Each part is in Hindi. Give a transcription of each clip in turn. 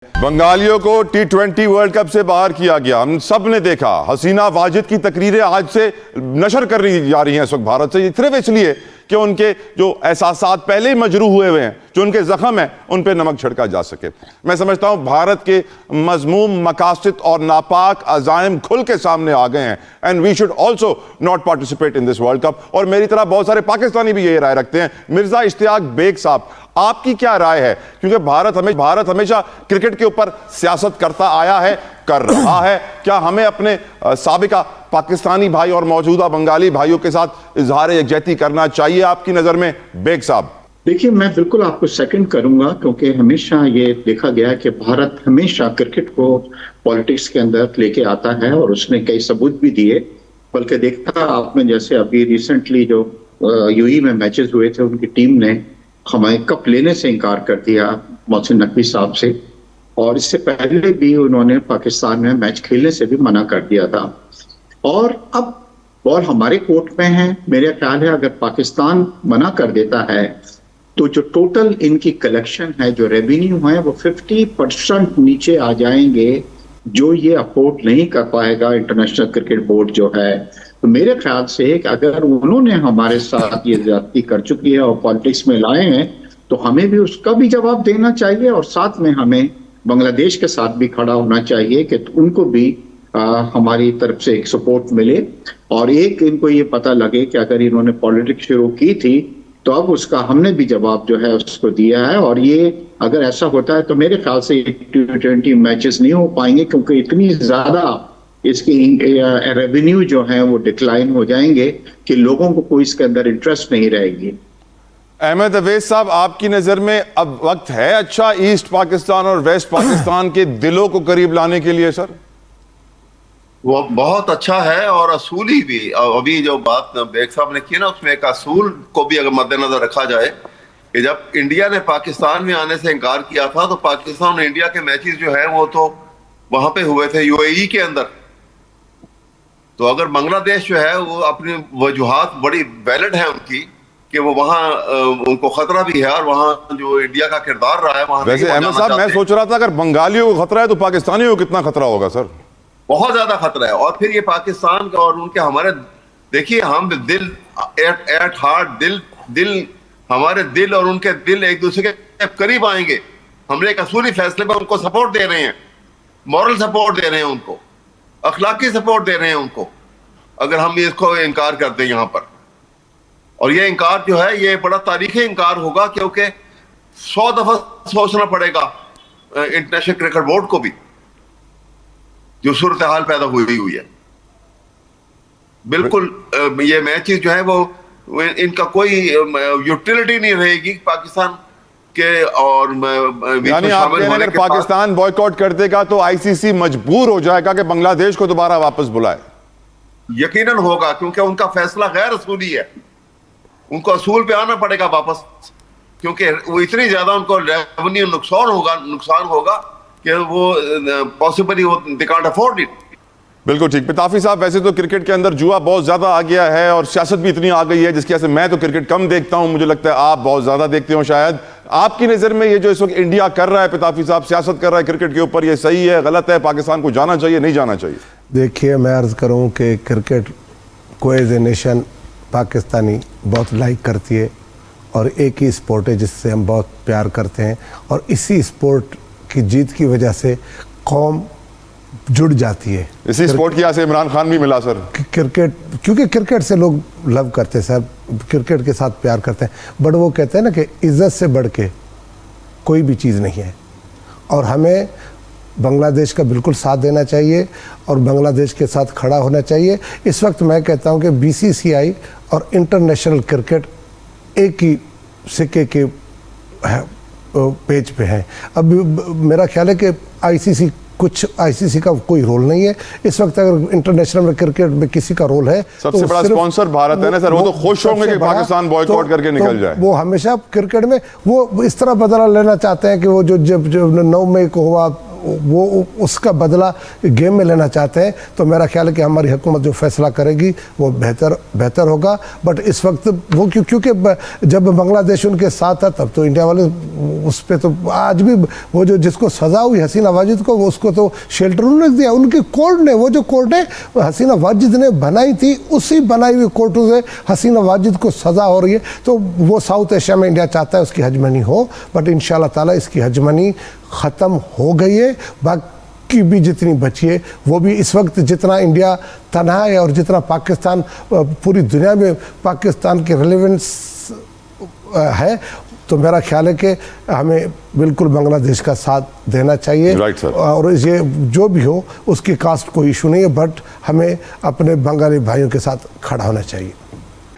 बंगालियों को T20 वर्ल्ड कप से बाहर किया गया। हम सब ने देखा, हसीना वाजिद की तकरीरें आज से नशर कर रही जा रही हैं इस वक्त भारत से, सिर्फ इसलिए कि उनके जो एहसासात पहले ही मजरूह हुए हैं, जो उनके जख्म हैं, उन पर नमक छिड़का जा सके। मैं समझता हूं भारत के मजमूम मकासद और नापाक अज़ाइम खुल के सामने आ गए हैं and we should also not participate in this world cup. और मेरी तरह बहुत सारे पाकिस्तानी भी यही राय रखते हैं। मिर्जा इश्तियाक बेग साहब, आपकी क्या राय है? क्योंकि भारत हमेशा क्रिकेट के ऊपर सियासत करता आया है, कर रहा है। क्या हमें अपने साबिका पाकिस्तानी भाई और मौजूदा बंगाली भाइयों के साथ इजहार यकजहती करना चाहिए आपकी नजर में, बेग साहब? देखिए, मैं बिल्कुल आपको सेकंड करूंगा, क्योंकि हमेशा ये देखा गया है कि भारत हमेशा क्रिकेट को पॉलिटिक्स के अंदर लेके आता है और उसने कई सबूत भी दिए। बल्कि देखा आपने, जैसे अभी रिसेंटली जो यूएई में मैचेस हुए थे, उनकी टीम ने हमें कप लेने से इनकार कर दिया मोहसिन नकवी साहब से, और इससे पहले भी उन्होंने पाकिस्तान में मैच खेलने से भी मना कर दिया था। और अब बॉल हमारे कोर्ट में है। मेरा ख्याल है अगर पाकिस्तान मना कर देता है तो जो टोटल इनकी कलेक्शन है, जो रेवेन्यू है, वो 50% नीचे आ जाएंगे, जो ये अफोर्ड नहीं कर पाएगा इंटरनेशनल क्रिकेट बोर्ड जो है। तो मेरे ख्याल से कि अगर उन्होंने हमारे साथ ये ज्यादती कर चुकी है और पॉलिटिक्स में लाए हैं, तो हमें भी उसका भी जवाब देना चाहिए और साथ में हमें बांग्लादेश के साथ भी खड़ा होना चाहिए कि उनको भी हमारी तरफ से एक सपोर्ट मिले। और एक इनको ये पता लगे कि अगर इन्होंने पॉलिटिक्स शुरू की थी तो अब उसका हमने भी जवाब जो है उसको दिया है। और ये अगर ऐसा होता है तो मेरे ख्याल से T20 मैचेस नहीं हो पाएंगे, क्योंकि इतनी ज्यादा इसकी रेवेन्यू जो है वो डिक्लाइन हो जाएंगे कि लोगों को कोई इसके अंदर इंटरेस्ट नहीं रहेगी। अहमद अवैस साहब, आपकी नजर में अब वक्त है अच्छा ईस्ट पाकिस्तान और वेस्ट पाकिस्तान के दिलों को करीब लाने के लिए? सर, वो बहुत अच्छा है और असूली भी। अभी जो बात बेग साहब ने की ना, उसमें एक असूल को भी अगर मद्देनजर रखा जाए कि जब इंडिया ने पाकिस्तान में आने से इनकार किया था, तो पाकिस्तान और इंडिया के मैचेस जो है वो तो वहां पे हुए थे यूएई के अंदर। तो अगर बांग्लादेश जो है वो अपनी वजूहात बड़ी वैलिड है उनकी कि वो वहां उनको खतरा भी है और वहां जो इंडिया का किरदार रहा है वहां। वैसे अहमद साहब, मैं सोच रहा था अगर बंगालियों को खतरा है तो पाकिस्तानियों को कितना खतरा होगा? सर, बहुत ज्यादा खतरा है। और फिर ये पाकिस्तान का और उनके हमारे, देखिए हम दिल एट हार्ट दिल हमारे दिल और उनके दिल एक दूसरे के करीब आएंगे। हमने एक असूली फैसले पर उनको सपोर्ट दे रहे हैं, मॉरल सपोर्ट दे रहे हैं उनको, अखलाकी सपोर्ट दे रहे हैं उनको, अगर हम इसको इनकार कर दें यहाँ पर। और ये इनकार जो है ये बड़ा तारीखी इनकार होगा, क्योंकि 100 दफा सोचना पड़ेगा इंटरनेशनल क्रिकेट बोर्ड को भी, जो सूरत हाल पैदा हुई है। बिल्कुल ये मैचेस जो है वो इनका कोई यूटिलिटी नहीं रहेगी पाकिस्तान के। और यानी आप कह रहे हैं अगर पाकिस्तान बॉयकॉट कर देगा तो आईसीसी मजबूर हो जाएगा कि बांग्लादेश को दोबारा वापस बुलाए? यकीनन होगा, क्योंकि उनका फैसला गैर असूली है। उनको असूल पे आना पड़ेगा वापस, क्योंकि वो इतनी ज्यादा उनको रेवेन्यू नुकसान होगा कि वो पॉसिबली वो दे कांट अफोर्ड इट। बिल्कुल ठीक। पिताफी साहब, वैसे तो क्रिकेट के अंदर जुआ बहुत ज्यादा आ गया है और सियासत भी इतनी आ गई है जिसकी वजह से मैं तो क्रिकेट कम देखता हूं, मुझे लगता है आप बहुत ज्यादा देखते हो शायद। आपकी नजर में ये जो इस वक्त इंडिया कर रहा है, पिताफी साहब सियासत कर रहा है क्रिकेट के ऊपर, ये सही है, गलत है? पाकिस्तान को जाना चाहिए, नहीं जाना चाहिए? देखिए, मैं अर्ज करूं कि क्रिकेट को एज ए नेशन पाकिस्तानी बहुत लाइक करती है और एक ही स्पोर्ट है जिससे हम बहुत प्यार करते हैं, और इसी स्पोर्ट की जीत की वजह से कौम जुड़ जाती है। इसी स्पोर्ट की वजह से इमरान खान भी मिला सर। क्रिकेट, क्योंकि क्रिकेट से लोग लव करते हैं सर, क्रिकेट के साथ प्यार करते हैं। बट वो कहते हैं ना कि इज्जत से बढ़ के कोई भी चीज़ नहीं है, और हमें बांग्लादेश का बिल्कुल साथ देना चाहिए और बांग्लादेश के साथ खड़ा होना चाहिए। इस वक्त मैं कहता हूं कि बीसीसीआई और इंटरनेशनल क्रिकेट एक ही सिक्के के पेज पे हैं। अब मेरा ख्याल है कि आईसीसी का कोई रोल नहीं है इस वक्त। अगर इंटरनेशनल में क्रिकेट में किसी का रोल है, सबसे बड़ा स्पॉन्सर भारत है ना सर, वो तो खुश होंगे कि पाकिस्तान बॉयकॉट करके निकल जाए। वो हमेशा क्रिकेट में वो इस तरह बदला लेना चाहते हैं कि वो जो 9 मई को हुआ वो उसका बदला गेम में लेना चाहते हैं, तो मेरा ख्याल है कि हमारी हुकूमत जो फैसला करेगी वो बेहतर होगा। बट इस वक्त वो क्योंकि जब बांग्लादेश उनके साथ था तब तो इंडिया वाले उस पर तो आज भी वो जो जिसको सज़ा हुई हसीना वाजिद को, उसको तो शेल्टर उन्होंने दिया, उनकी कोर्ट ने, वो जो कोर्ट है हसीना वाजिद ने बनाई थी, उसी बनाई हुई कोर्टों से हसीना वाजिद को सज़ा हो रही है। तो वो साउथ एशिया में इंडिया चाहता है उसकी हजमनी हो, बट इंशाल्लाह ताला इसकी हजमनी ख़त्म हो गई है। बाकी भी जितनी बची है वो भी इस वक्त जितना इंडिया तनहा है और जितना पाकिस्तान पूरी दुनिया में पाकिस्तान की रेलेवेंस है, तो मेरा ख्याल है कि हमें बिल्कुल बांग्लादेश का साथ देना चाहिए। Right sir. और ये जो भी हो उसकी कास्ट कोई इशू नहीं है, बट हमें अपने बंगाली भाइयों के साथ खड़ा होना चाहिए।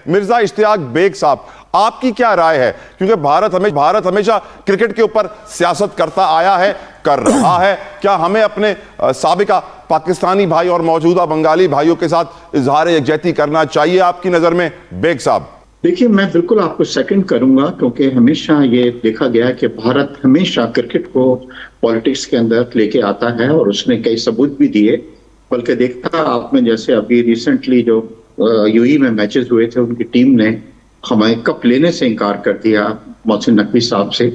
मिर्जा इश्तियाक बेग साहब, आपकी क्या राय है? क्योंकि भारत हमेशा क्रिकेट के ऊपर सियासत करता आया है, कर रहा है। क्या हमें अपने साबिका पाकिस्तानी भाई और मौजूदा बंगाली भाइयों के साथ इजहार यकजहती करना चाहिए आपकी नजर में, बेग साहब? देखिए, मैं बिल्कुल आपको सेकंड करूंगा, क्योंकि हमेशा ये देखा गया है कि भारत हमेशा क्रिकेट को पॉलिटिक्स के अंदर लेके आता है और उसने कई सबूत भी दिए। बल्कि देखता आपने जैसे अभी रिसेंटली जो यूएई में मैचेस हुए थे, उनकी टीम ने हमें कप लेने से इनकार कर दिया मोहसिन नकवी साहब से,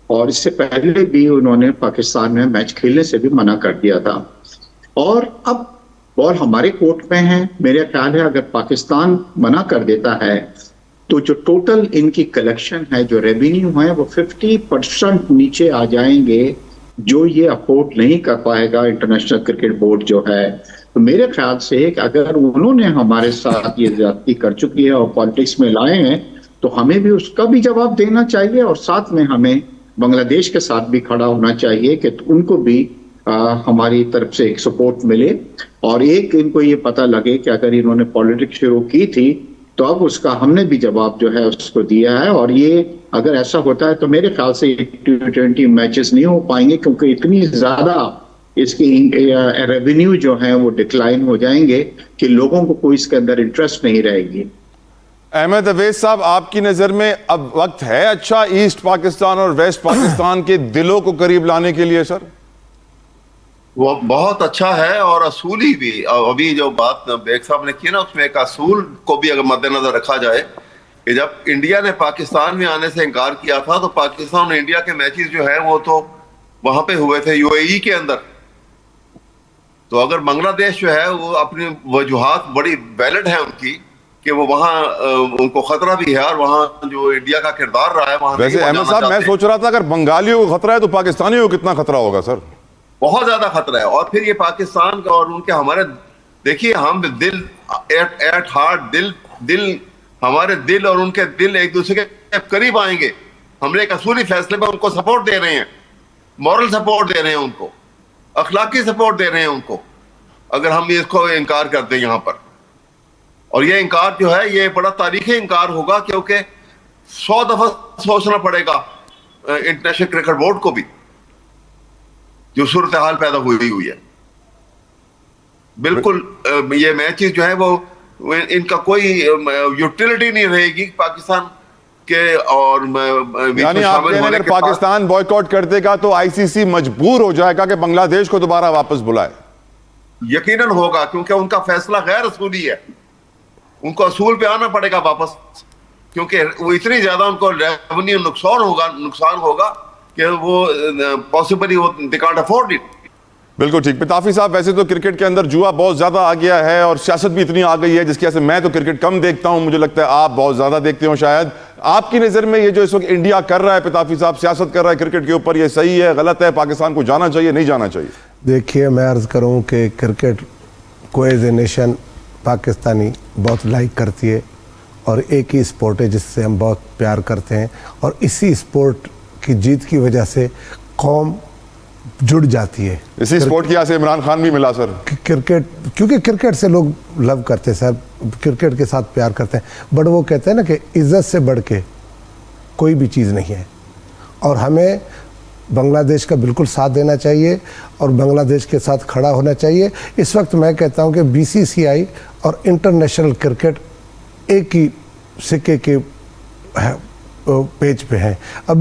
और इससे पहले भी उन्होंने पाकिस्तान में मैच खेलने से भी मना कर दिया था। और अब बॉल हमारे कोर्ट में है। मेरा ख्याल है अगर पाकिस्तान मना कर देता है तो जो टोटल इनकी कलेक्शन है, जो रेवेन्यू है, वो 50% नीचे आ जाएंगे, जो ये अफोर्ड नहीं कर पाएगा इंटरनेशनल क्रिकेट बोर्ड जो है। तो मेरे ख्याल से कि अगर उन्होंने हमारे साथ ये ज्यादती कर चुकी है और पॉलिटिक्स में लाए हैं, तो हमें भी उसका भी जवाब देना चाहिए, और साथ में हमें बांग्लादेश के साथ भी खड़ा होना चाहिए कि उनको भी हमारी तरफ से एक सपोर्ट मिले। और एक इनको ये पता लगे कि अगर इन्होंने पॉलिटिक्स शुरू की थी तो अब उसका हमने भी जवाब जो है उसको दिया है। और ये अगर ऐसा होता है तो मेरे ख्याल से T20 मैचेस नहीं हो पाएंगे, क्योंकि इतनी ज्यादा इसकी रेवेन्यू जो है वो डिक्लाइन हो जाएंगे कि लोगों को कोई इसके अंदर इंटरेस्ट नहीं रहेगी। अहमद अवैस साहब, आपकी नजर में अब वक्त है अच्छा ईस्ट पाकिस्तान और वेस्ट पाकिस्तान के दिलों को करीब लाने के लिए? सर, वो बहुत अच्छा है और असूली भी। अभी जो बात बेग साहब ने की ना, उसमें एक असूल को भी अगर मद्देनजर रखा जाए कि जब इंडिया ने पाकिस्तान में आने से इनकार किया था, तो पाकिस्तान और इंडिया के मैचेस जो है वो तो वहां पे हुए थे यूएई के अंदर। तो अगर बांग्लादेश जो है वो अपनी वजूहात बड़ी वैलिड है उनकी कि वो वहां उनको खतरा भी है, और वहां जो इंडिया का किरदार रहा है वहां। वैसे अहमद साहब, मैं सोच रहा था अगर बंगालियों को खतरा है तो पाकिस्तानियों को कितना खतरा होगा? सर, बहुत ज्यादा खतरा है। और फिर ये पाकिस्तान का और उनके हमारे, देखिए हम दिल एट हार्ट दिल हमारे दिल और उनके दिल एक दूसरे के करीब आएंगे। हमने एक असूली फैसले में उनको सपोर्ट दे रहे हैं, मॉरल सपोर्ट दे रहे हैं उनको, अखलाकी सपोर्ट दे रहे हैं उनको, अगर हम इसको इनकार कर दें यहाँ पर। और ये इनकार जो है ये बड़ा तारीखी इनकार होगा, क्योंकि 100 दफा सोचना पड़ेगा इंटरनेशनल क्रिकेट बोर्ड को भी, जो सूरत हाल पैदा हुई है। बिल्कुल ये मैचेस जो है वो इनका कोई यूटिलिटी नहीं रहेगी पाकिस्तान के। और यानी आप कह रहे हैं अगर पाकिस्तान बॉयकॉट कर देगा तो आईसीसी मजबूर हो जाएगा कि बांग्लादेश को दोबारा वापस बुलाए? यकीनन होगा, क्योंकि उनका फैसला गैर असूली है। उनको असूल पे आना पड़ेगा वापस, क्योंकि वो इतनी ज्यादा उनको रेवेन्यू नुकसान होगा कि वो पॉसिबली वो दे कांट अफोर्ड इट। बिल्कुल ठीक। पिताफी साहब, वैसे तो क्रिकेट के अंदर जुआ बहुत ज्यादा आ गया है और सियासत भी इतनी आ गई है जिसकी वजह से मैं तो क्रिकेट कम देखता हूं, मुझे लगता है आप बहुत ज्यादा देखते हो शायद। आपकी नजर में ये जो इस वक्त इंडिया कर रहा है, पिताफी साहब सियासत कर रहा है क्रिकेट के ऊपर, ये सही है, गलत है? पाकिस्तान को जाना चाहिए, नहीं जाना चाहिए? देखिए, मैं अर्ज करूं कि क्रिकेट को एज ए नेशन पाकिस्तानी बहुत लाइक करती है, और एक ही स्पोर्ट है जिससे हम बहुत प्यार करते हैं, और इसी स्पोर्ट की जीत की वजह से कौम जुड़ जाती है। इसी स्पोर्ट की वजह से इमरान खान भी मिला सर। क्रिकेट, क्योंकि क्रिकेट से लोग लव करते हैं सर, क्रिकेट के साथ प्यार करते हैं, बट वो कहते हैं ना कि इज्जत से बढ़ के कोई भी चीज़ नहीं है। और हमें बांग्लादेश का बिल्कुल साथ देना चाहिए और बांग्लादेश के साथ खड़ा होना चाहिए। इस वक्त मैं कहता हूं कि बीसीसीआई और इंटरनेशनल क्रिकेट एक ही सिक्के के पेज पे हैं। अब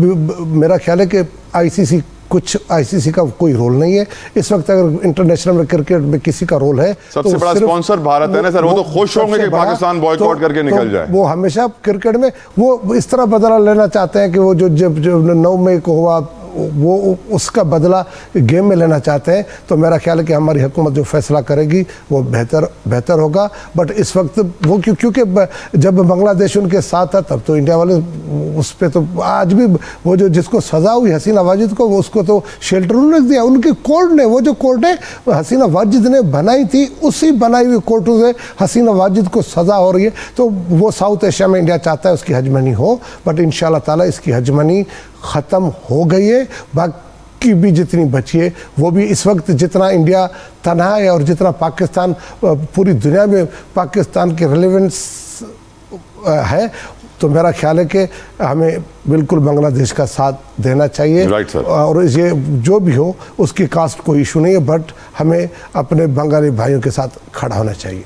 मेरा ख्याल है कि आईसीसी कुछ आईसीसी का कोई रोल नहीं है इस वक्त। अगर इंटरनेशनल में क्रिकेट में किसी का रोल है, सबसे बड़ा स्पॉन्सर भारत है ना सर, वो तो खुश होंगे कि पाकिस्तान बॉयकॉट करके निकल जाए। वो हमेशा क्रिकेट में वो इस तरह बदला लेना चाहते हैं कि वो जो 9 मई को हुआ वो उसका बदला गेम में लेना चाहते हैं। तो मेरा ख्याल है कि हमारी हुकूमत जो फैसला करेगी वो बेहतर होगा। बट इस वक्त वो क्योंकि जब बांग्लादेश उनके साथ था तब तो इंडिया वाले उस पर तो आज भी वो जो जिसको सज़ा हुई हसीना वाजिद को उसको तो शेल्टर उन्होंने दिया। उनकी कोर्ट ने वो जो कोर्टें हसीना वाजिद ने बनाई थी उसी बनाई हुई कोर्टों से हसीना वाजिद को सज़ा हो रही है। तो वो साउथ एशिया में इंडिया चाहता है उसकी हजमनी हो, बट इंशाल्लाह ताला इसकी हजमनी ख़त्म हो गई है। बाकी भी जितनी बची है वो भी इस वक्त जितना इंडिया तनहा है और जितना पाकिस्तान पूरी दुनिया में पाकिस्तान के रेलेवेंस है, तो मेरा ख्याल है कि हमें बिल्कुल बांग्लादेश का साथ देना चाहिए। Right sir. और ये जो भी हो उसकी कास्ट कोई इशू नहीं है, बट हमें अपने बंगाली भाइयों के साथ खड़ा होना चाहिए।